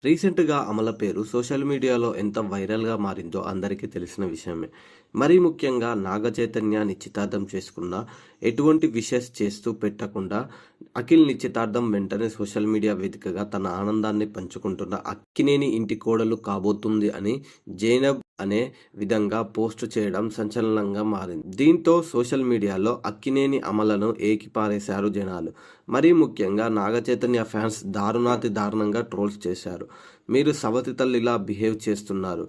రీసెంట్‌గా అమల పేరు సోషల్ మీడియాలో ఎంత వైరల్‌గా మారిందో అందరికీ తెలిసిన విషయమే. మరీ ముఖ్యంగా నాగ చైతన్య నిశ్చితార్థం చేసుకున్న ఎటువంటి విషెస్ చేస్తూ పెట్టకుండా అఖిల్ నిశ్చితార్థం వెంటనే సోషల్ మీడియా వేదికగా తన ఆనందాన్ని పంచుకుంటున్న అక్కినేని ఇంటి కోడలు కాబోతుంది అని జైనబ్ అనే విధంగా పోస్ట్ చేయడం సంచలనంగా మారింది. దీంతో సోషల్ మీడియాలో అక్కినేని అమలను ఏకిపారేశారు జనాలు. మరీ ముఖ్యంగా నాగ చైతన్య ఫ్యాన్స్ దారుణాతి దారుణంగా ట్రోల్స్ చేశారు. మీరు సవతి తల్లిలా బిహేవ్ చేస్తున్నారు.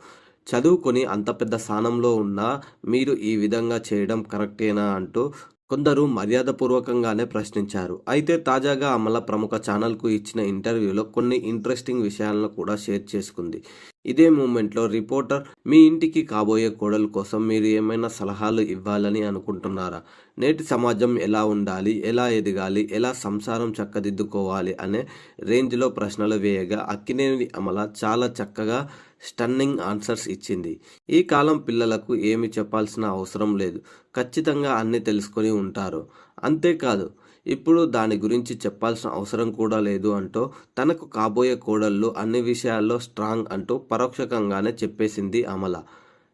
చదువుకొని అంత పెద్ద స్థానంలో ఉన్నా మీరు ఈ విధంగా చేయడం కరెక్టేనా అంటూ కొందరు మర్యాదపూర్వకంగానే ప్రశ్నించారు. అయితే తాజాగా అమల ప్రముఖ ఛానల్‌కు ఇచ్చిన ఇంటర్వ్యూలో కొన్ని ఇంట్రెస్టింగ్ విషయాలను కూడా షేర్ చేసుకుంది. ఇదే మూమెంట్‌లో రిపోర్టర్ మీ ఇంటికి కాబోయే కోడలు కోసం మీరు ఏమైనా సలహాలు ఇవ్వాలని అనుకుంటున్నారా? నేటి సమాజం ఎలా ఉండాలి? ఎలా ఎదగాలి? ఎలా సంసారం చక్కదిద్దుకోవాలి? అనే రేంజ్‌లో ప్రశ్నలు వేయగా అక్కినేని అమల చాలా చక్కగా స్టన్నింగ్ ఆన్సర్స్ ఇచ్చింది. ఈ కాలం పిల్లలకు ఏమి చెప్పాల్సిన అవసరం లేదు. ఖచ్చితంగా అన్నీ తెలుసుకొని ఉంటారు. అంతేకాదు ఇప్పుడు దాని గురించి చెప్పాల్సిన అవసరం కూడా లేదు అంటూ తనకు కాబోయే కోడళ్ళు అన్ని విషయాల్లో స్ట్రాంగ్ అంటూ పరోక్షకంగానే చెప్పేసింది అమల.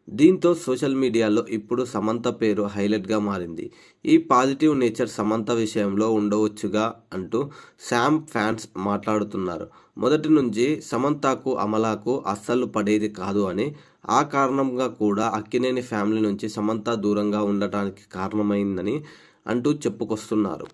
దీంతో సోషల్ మీడియాలో ఇప్పుడు సమంత పేరు హైలైట్గా మారింది. ఈ పాజిటివ్ నేచర్ సమంత విషయంలో ఉండవచ్చుగా అంటూ శామ్ ఫ్యాన్స్ మాట్లాడుతున్నారు. మొదటి నుంచి సమంతకు అమలాకు అస్సలు పడేది కాదు అని, ఆ కారణంగా కూడా అక్కినేని ఫ్యామిలీ నుంచి సమంత దూరంగా ఉండటానికి కారణమైందని అంటూ చెప్పుకొస్తున్నారు.